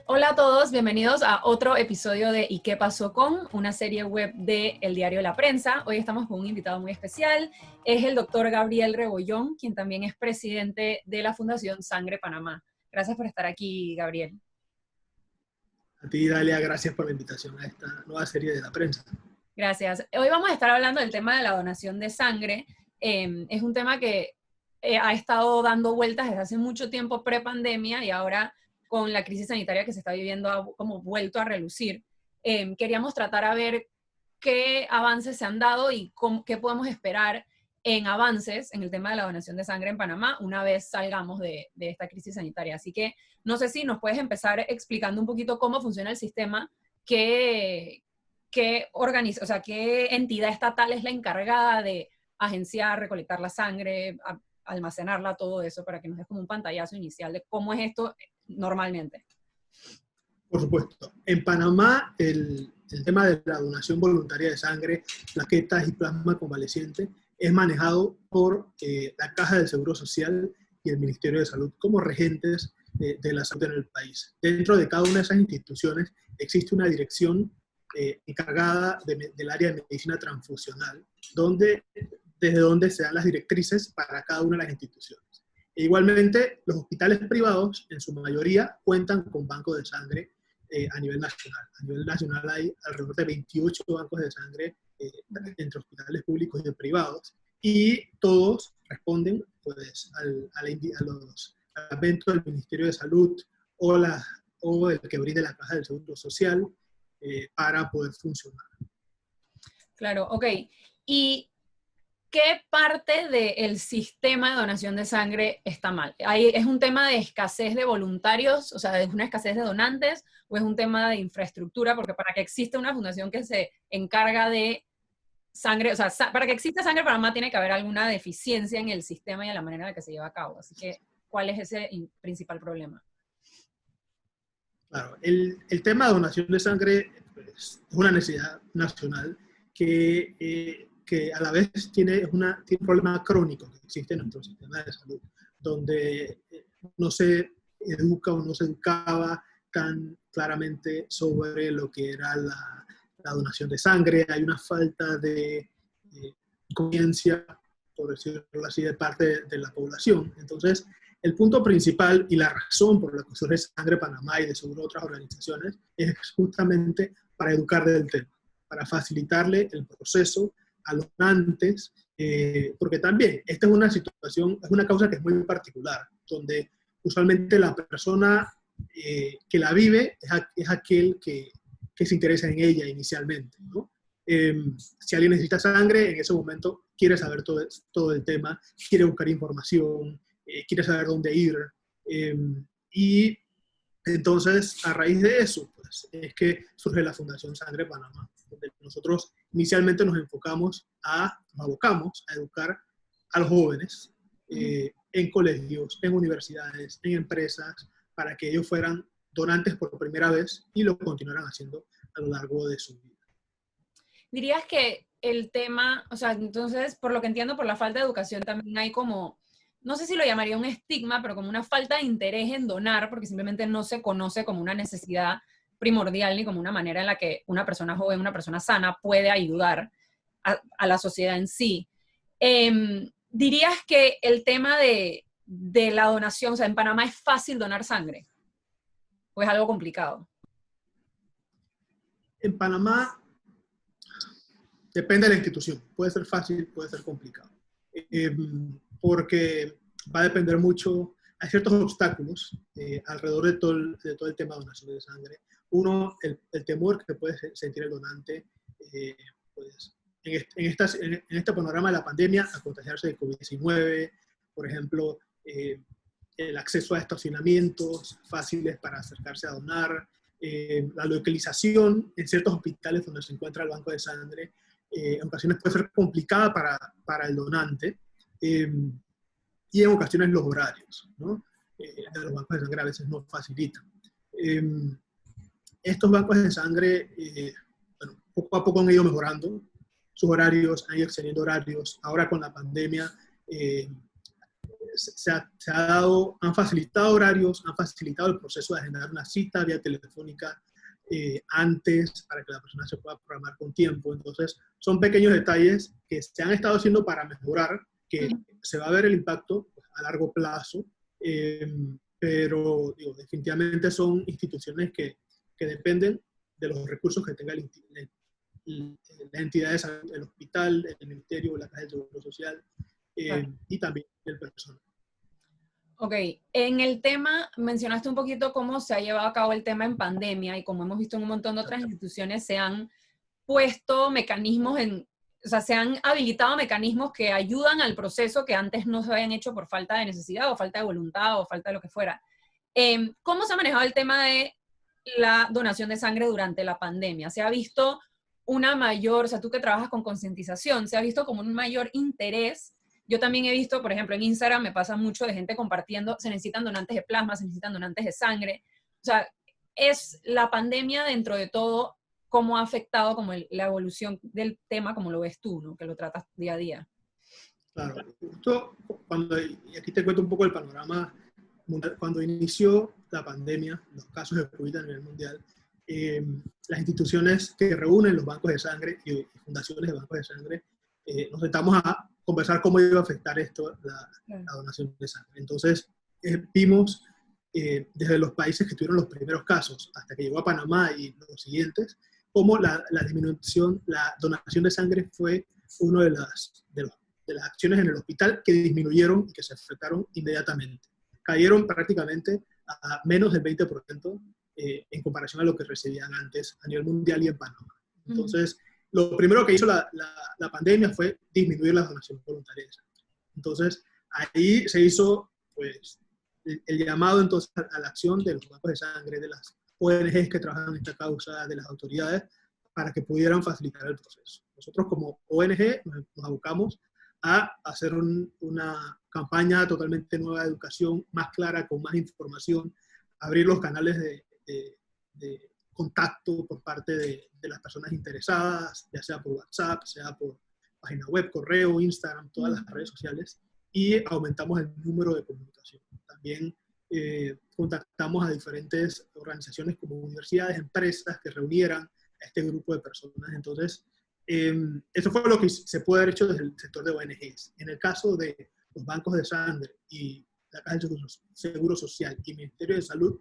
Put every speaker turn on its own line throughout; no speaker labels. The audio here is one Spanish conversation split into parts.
Hola a todos, bienvenidos a otro episodio de ¿Y qué pasó con? Una serie web de El Diario La Prensa. Hoy estamos con un invitado muy especial, es el doctor Gabriel Rebollón, quien también es presidente de la Fundación Sangre Panamá. Gracias por estar aquí, Gabriel.
A ti, Dalia, gracias por la invitación a esta nueva serie de La Prensa.
Gracias. Hoy vamos a estar hablando del tema de la donación de sangre. Es un tema que ha estado dando vueltas desde hace mucho tiempo pre-pandemia y ahora con la crisis sanitaria que se está viviendo ha como vuelto a relucir. Queríamos tratar a ver qué avances se han dado y qué podemos esperar en avances en el tema de la donación de sangre en Panamá una vez salgamos de esta crisis sanitaria. Así que no sé si nos puedes empezar explicando un poquito cómo funciona el sistema, qué entidad estatal es la encargada de agenciar, recolectar la sangre, almacenarla, todo eso, para que nos des como un pantallazo inicial de cómo es esto normalmente.
Por supuesto. En Panamá, el tema de la donación voluntaria de sangre, plaquetas y plasma convaleciente es manejado por la Caja del Seguro Social y el Ministerio de Salud como regentes de la salud en el país. Dentro de cada una de esas instituciones existe una dirección encargada del área de medicina transfusional, desde donde se dan las directrices para cada una de las instituciones. E igualmente, los hospitales privados, en su mayoría, cuentan con bancos de sangre a nivel nacional. A nivel nacional hay alrededor de 28 bancos de sangre entre hospitales públicos y privados, y todos responden pues, al evento del Ministerio de Salud o el que brinde la Caja del Seguro Social para poder funcionar.
Claro, ok. ¿Y qué parte del sistema de donación de sangre está mal? ¿Es un tema de escasez de voluntarios, o sea, es una escasez de donantes, o es un tema de infraestructura? Porque para que exista una fundación que se encarga de sangre, o sea, para que exista Sangre Panamá tiene que haber alguna deficiencia en el sistema y en la manera en la que se lleva a cabo. Así que, ¿cuál es ese principal problema?
Claro, el tema de donación de sangre pues, es una necesidad nacional que a la vez tiene un problema crónico que existe en nuestro sistema de salud, donde no se educa o no se educaba tan claramente sobre lo que era la donación de sangre. Hay una falta de conciencia, por decirlo así, de parte de la población. Entonces, el punto principal y la razón por la que surge Sangre Panamá y de seguro otras organizaciones es justamente para educar del tema, para facilitarle el proceso a los donantes, porque también esta es una situación, es una causa que es muy particular, donde usualmente la persona que la vive es aquel que se interesa en ella inicialmente, ¿no? Si alguien necesita sangre, en ese momento quiere saber todo el tema, quiere buscar información, quiere saber dónde ir, y entonces a raíz de eso pues, es que surge la Fundación Sangre Panamá, donde nosotros inicialmente nos abocamos a educar a los jóvenes en colegios, en universidades, en empresas, para que ellos fueran donantes por primera vez y lo continuaran haciendo a lo largo de su vida.
¿Dirías que el tema, o sea, entonces, por lo que entiendo, por la falta de educación también hay como, no sé si lo llamaría un estigma, pero como una falta de interés en donar, porque simplemente no se conoce como una necesidad primordial ni como una manera en la que una persona joven, una persona sana puede ayudar a la sociedad en sí? ¿Dirías que el tema de la donación, o sea, en Panamá es fácil donar sangre? ¿O es algo complicado?
En Panamá depende de la institución. Puede ser fácil, puede ser complicado. Porque va a depender mucho, hay ciertos obstáculos alrededor de todo el tema de donación de sangre. Uno, el temor que puede sentir el donante, pues, en este panorama de la pandemia, a contagiarse de COVID-19, por ejemplo, el acceso a estacionamientos fáciles para acercarse a donar, la localización en ciertos hospitales donde se encuentra el banco de sangre, en ocasiones puede ser complicada para el donante, y en ocasiones los horarios, ¿no? De los bancos de sangre a veces no facilitan. Estos bancos de sangre, bueno, poco a poco han ido mejorando. sus horarios, han ido extendiendo horarios. Ahora con la pandemia han facilitado horarios, han facilitado el proceso de agendar una cita vía telefónica antes para que la persona se pueda programar con tiempo. Entonces, son pequeños detalles que se han estado haciendo para mejorar, que se va a ver el impacto a largo plazo, pero digo, definitivamente son instituciones que dependen de los recursos que tenga la entidad de salud, el hospital, el ministerio, la Caja de Seguro Social, y también el personal.
Ok, en el tema, mencionaste un poquito cómo se ha llevado a cabo el tema en pandemia y como hemos visto en un montón de otras instituciones, se han puesto mecanismos o sea, se han habilitado mecanismos que ayudan al proceso que antes no se habían hecho por falta de necesidad o falta de voluntad o falta de lo que fuera. ¿Cómo se ha manejado el tema de la donación de sangre durante la pandemia? ¿Se ha visto una mayor, o sea, tú que trabajas con concientización, se ha visto como un mayor interés? Yo también he visto, por ejemplo, en Instagram me pasa mucho de gente compartiendo, se necesitan donantes de plasma, se necesitan donantes de sangre. O sea, es la pandemia dentro de todo, cómo ha afectado como la evolución del tema, como lo ves tú, ¿no? Que lo tratas día a día.
Claro, justo y aquí te cuento un poco el panorama mundial. Cuando inició la pandemia, los casos de COVID a nivel mundial, las instituciones que reúnen los bancos de sangre y fundaciones de bancos de sangre, nos sentamos a conversar cómo iba a afectar esto la donación de sangre. Entonces, vimos desde los países que tuvieron los primeros casos hasta que llegó a Panamá y los siguientes, cómo la disminución, la donación de sangre fue una de las acciones en el hospital que disminuyeron y que se afectaron inmediatamente. Cayeron prácticamente a menos del 20% en comparación a lo que recibían antes a nivel mundial y en Panamá. Entonces, lo primero que hizo la pandemia fue disminuir las donaciones voluntarias. Entonces, ahí se hizo pues, el llamado entonces a la acción de los bancos de sangre, de las ONGs que trabajan en esta causa, de las autoridades, para que pudieran facilitar el proceso. Nosotros como ONG nos abocamos a hacer una campaña totalmente nueva de educación, más clara, con más información, abrir los canales de contacto por parte de las personas interesadas, ya sea por WhatsApp, sea por página web, correo, Instagram, todas las redes sociales, y aumentamos el número de comunicación. También contactamos a diferentes organizaciones como universidades, empresas que reunieran a este grupo de personas. Entonces, eso fue lo que se puede haber hecho desde el sector de ONGs. En el caso de los bancos de sangre y la Caja de Seguro Social y el Ministerio de Salud,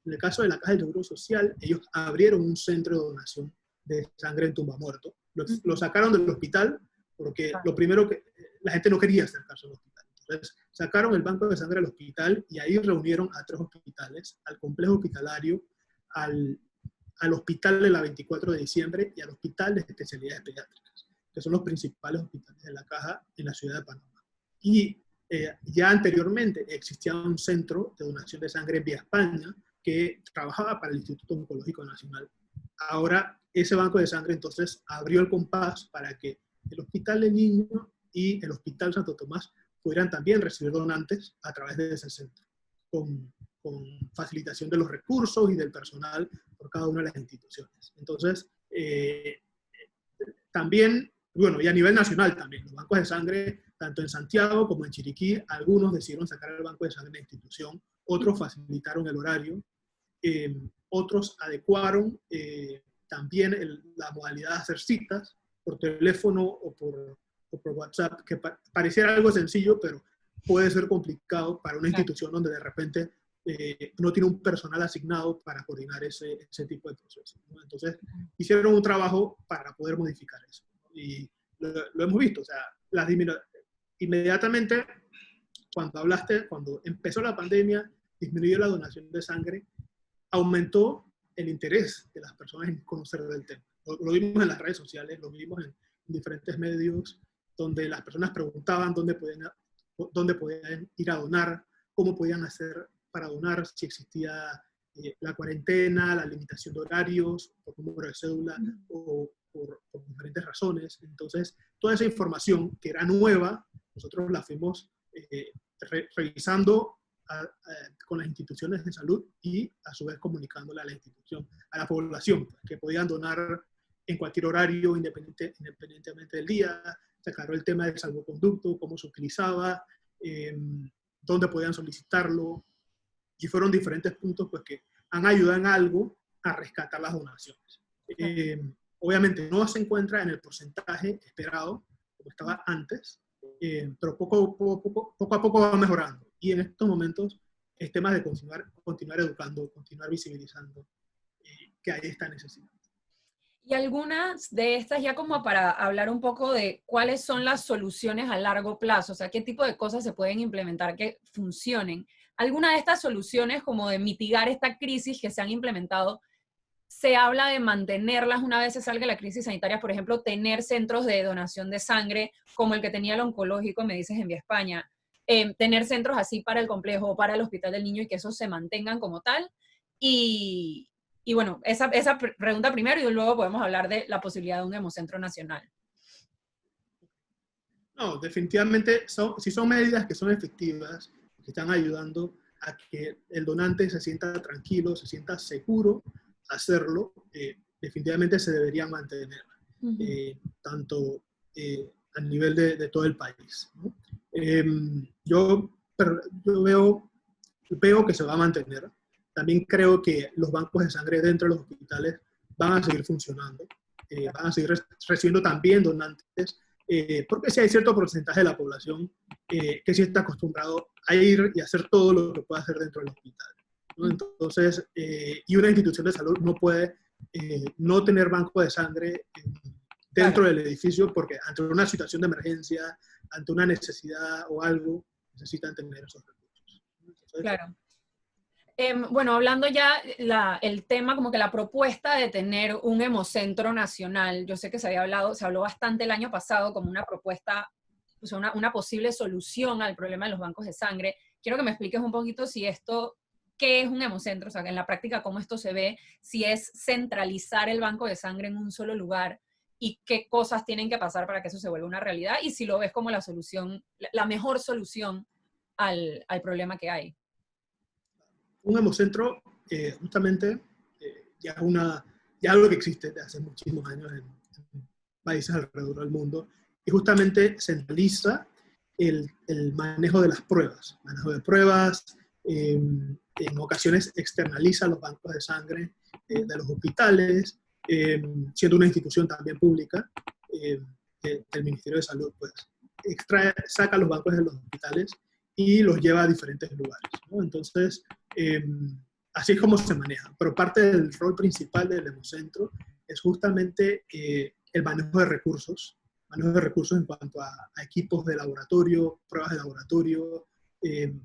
en el caso de la Caja de Seguro Social, ellos abrieron un centro de donación de sangre en Tumbamuerto. Lo sacaron del hospital porque lo primero que la gente no quería acercarse al hospital. Entonces, sacaron el banco de sangre al hospital y ahí reunieron a 3 hospitales, al complejo hospitalario, al hospital de la 24 de diciembre y al hospital de especialidades pediátricas, que son los principales hospitales de la Caja en la ciudad de Panamá. Y ya anteriormente existía un centro de donación de sangre en Vía España que trabajaba para el Instituto Oncológico Nacional. Ahora ese banco de sangre entonces abrió el compás para que el Hospital de Niños y el Hospital Santo Tomás pudieran también recibir donantes a través de ese centro, con facilitación de los recursos y del personal por cada una de las instituciones. Entonces, también, bueno, y a nivel nacional también, los bancos de sangre, tanto en Santiago como en Chiriquí, algunos decidieron sacar el banco de sangre de la institución, otros facilitaron el horario, otros adecuaron también la modalidad de hacer citas por teléfono o por WhatsApp, que pareciera algo sencillo, pero puede ser complicado para una institución donde de repente no tiene un personal asignado para coordinar ese tipo de procesos, ¿no? Entonces, hicieron un trabajo para poder modificar eso, ¿no? Y lo hemos visto, o sea, inmediatamente cuando empezó la pandemia, disminuyó la donación de sangre, aumentó el interés de las personas en conocer del tema. Lo vimos en las redes sociales, lo vimos en diferentes medios, donde las personas preguntaban dónde podían ir a donar, cómo podían hacer para donar, si existía la cuarentena, la limitación de horarios, por número de cédula o por diferentes razones. Entonces, toda esa información que era nueva, nosotros la fuimos revisando con las instituciones de salud y a su vez comunicándola a la institución, a la población, que podían donar en cualquier horario, independientemente del día. Se aclaró el tema del salvoconducto, cómo se utilizaba, dónde podían solicitarlo, y fueron diferentes puntos pues, que han ayudado en algo a rescatar las donaciones. Obviamente no se encuentra en el porcentaje esperado, como estaba antes, pero poco a poco va mejorando. Y en estos momentos es tema de continuar educando, continuar visibilizando que hay esta necesidad.
Y algunas de estas, ya como para hablar un poco de cuáles son las soluciones a largo plazo, o sea, qué tipo de cosas se pueden implementar que funcionen. Alguna de estas soluciones, como de mitigar esta crisis que se han implementado, se habla de mantenerlas una vez se salga la crisis sanitaria, por ejemplo, tener centros de donación de sangre, como el que tenía el oncológico, me dices, en Vía España, tener centros así para el complejo o para el Hospital del Niño y que esos se mantengan como tal. Y bueno, esa pregunta primero y luego podemos hablar de la posibilidad de un hemocentro nacional.
No, definitivamente, si son medidas que son efectivas, que están ayudando a que el donante se sienta tranquilo, se sienta seguro hacerlo, definitivamente se debería mantener, tanto a nivel de todo el país, ¿no? Yo veo que se va a mantener. También creo que los bancos de sangre dentro de los hospitales van a seguir funcionando, van a seguir recibiendo también donantes, porque sí hay cierto porcentaje de la población que sí está acostumbrado a ir y hacer todo lo que puede hacer dentro del hospital, ¿no? Entonces, y una institución de salud no puede no tener banco de sangre dentro del edificio porque ante una situación de emergencia, ante una necesidad o algo, necesitan tener esos recursos. Entonces,
claro. Bueno, hablando ya el tema, como que la propuesta de tener un hemocentro nacional, yo sé que se habló bastante el año pasado como una propuesta, o sea, una posible solución al problema de los bancos de sangre. Quiero que me expliques un poquito si esto, qué es un hemocentro, o sea, que en la práctica cómo esto se ve, si es centralizar el banco de sangre en un solo lugar y qué cosas tienen que pasar para que eso se vuelva una realidad y si lo ves como la solución, la mejor solución al problema que hay.
un hemocentro, justamente, ya algo que existe desde hace muchísimos años en países alrededor del mundo, y justamente centraliza el manejo de las pruebas. Manejo de pruebas, en ocasiones externaliza los bancos de sangre de los hospitales, siendo una institución también pública del Ministerio de Salud, pues saca los bancos de los hospitales y los lleva a diferentes lugares, ¿no? Entonces, así es como se maneja. Pero parte del rol principal del hemocentro es justamente el manejo de recursos en cuanto a equipos de laboratorio, pruebas de laboratorio,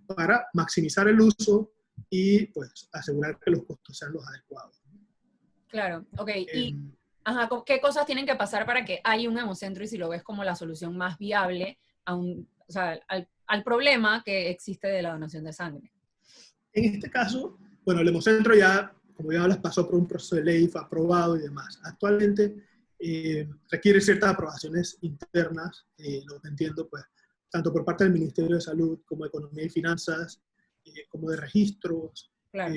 para maximizar el uso y pues asegurar que los costos sean los adecuados.
Claro, ok. Y ajá, ¿qué cosas tienen que pasar para que haya un hemocentro y si lo ves como la solución más viable o sea, al problema que existe de la donación de sangre?
En este caso, bueno, el hemocentro ya, como ya hablas, pasó por un proceso de ley, fue aprobado y demás. Actualmente requiere ciertas aprobaciones internas, lo que entiendo, pues, tanto por parte del Ministerio de Salud como de Economía y Finanzas, como de registros.
Claro.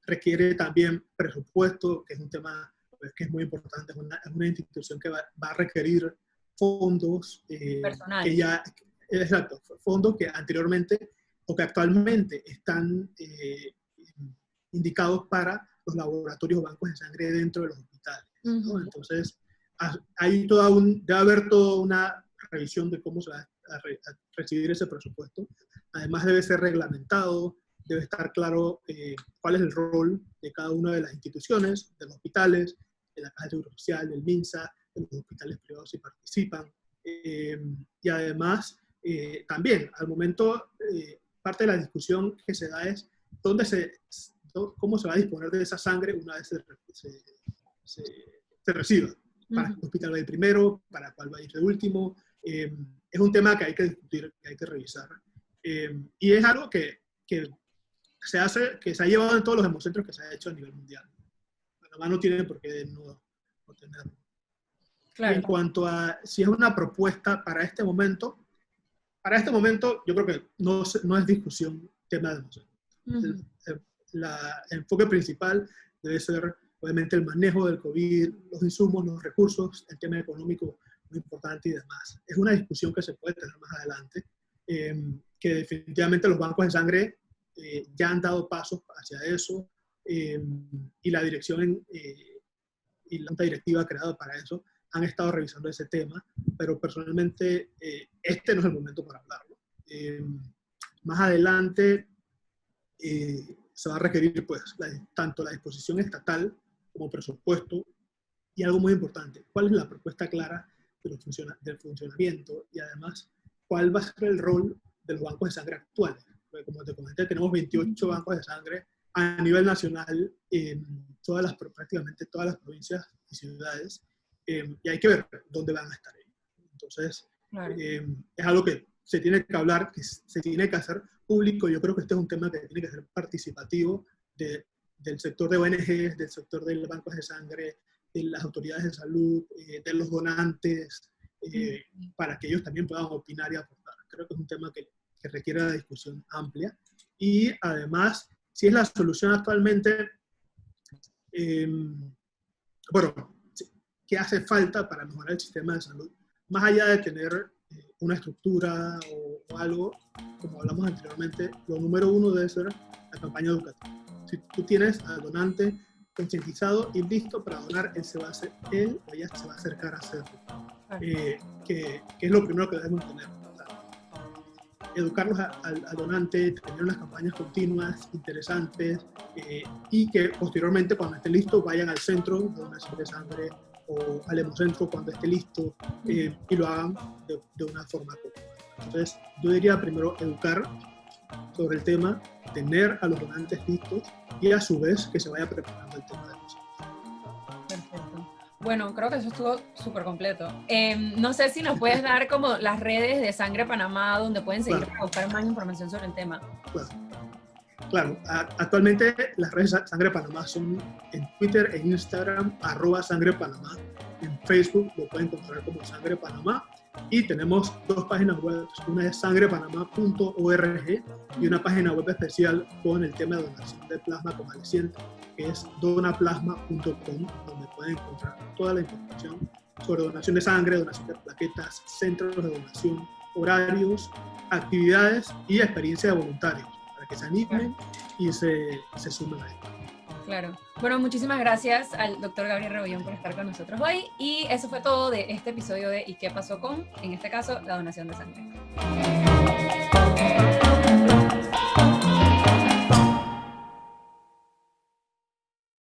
Requiere también presupuesto, que es un tema pues, que es muy importante, es una institución que va a requerir fondos
Personal.
exacto, fondos que anteriormente o que actualmente están indicados para los laboratorios o bancos de sangre dentro de los hospitales, ¿no? Entonces, debe haber toda una revisión de cómo se va a recibir ese presupuesto. Además, debe ser reglamentado, debe estar claro cuál es el rol de cada una de las instituciones, de los hospitales, de la Caja de Seguro Social, del MINSA, de los hospitales privados si participan. Y además, también, al momento, parte de la discusión que se da es cómo se va a disponer de esa sangre una vez se reciba. Para qué hospital va a ir primero, para cuál va a ir de último. Es un tema que hay que discutir, que hay que revisar. Y es algo que se ha llevado en todos los hemocentros que se ha hecho a nivel mundial. Panamá no tiene por qué no tenerlo. Claro. Y en cuanto a si es una propuesta para este momento yo creo que no es discusión tema de hemocentro. El enfoque principal debe ser obviamente el manejo del COVID, los insumos, los recursos, el tema económico muy importante y demás. Es una discusión que se puede tener más adelante, que definitivamente los bancos de sangre ya han dado pasos hacia eso, y la dirección y la junta directiva creada para eso han estado revisando ese tema, pero personalmente este no es el momento para hablarlo. Más adelante se va a requerir pues, tanto la disposición estatal como presupuesto, y algo muy importante, cuál es la propuesta clara del funcionamiento, y además cuál va a ser el rol de los bancos de sangre actuales. Porque como te comenté, tenemos 28 bancos de sangre a nivel nacional en prácticamente todas las provincias y ciudades, y hay que ver dónde van a estar ellos. Entonces, claro, es algo que se tiene que hablar, que se tiene que hacer público. Yo creo que este es un tema que tiene que ser participativo del sector de ONGs, del sector de los bancos de sangre, de las autoridades de salud, de los donantes, para que ellos también puedan opinar y aportar. Creo que es un tema que requiere una discusión amplia. Y además, si es la solución actualmente, bueno, ¿qué hace falta para mejorar el sistema de salud? Más allá de tener una estructura o algo, como hablamos anteriormente, lo número uno debe ser la campaña educativa. Si tú tienes al donante concientizado y listo para donar, él o ella se va a acercar a hacerlo. Que es lo primero que debemos tener. Educarlos al donante, tener unas campañas continuas, interesantes, y que posteriormente, cuando esté listo, vayan al centro de donación de sangre o al hemocentro cuando esté listo, y lo hagan de una forma continua. Entonces, yo diría primero educar sobre el tema, tener a los donantes listos y a su vez que se vaya preparando el tema de los.
Perfecto. Bueno, creo que eso estuvo súper completo. No sé si nos puedes dar como las redes de Sangre Panamá donde pueden seguir para buscar más información sobre el tema.
Claro. Actualmente las redes de Sangre Panamá son en Twitter e Instagram, @SangrePanamá. En Facebook lo pueden encontrar como Sangre Panamá. Y tenemos dos páginas web, una es sangrepanamá.org y una página web especial con el tema de donación de plasma convaleciente, que es donaplasma.com, donde pueden encontrar toda la información sobre donación de sangre, donación de plaquetas, centros de donación, horarios, actividades y experiencia de voluntarios, para que se animen y se sumen a esto.
Claro. Bueno, muchísimas gracias al doctor Gabriel Rebollón por estar con nosotros hoy, y eso fue todo de este episodio de ¿Y qué pasó con? En este caso, la donación de sangre.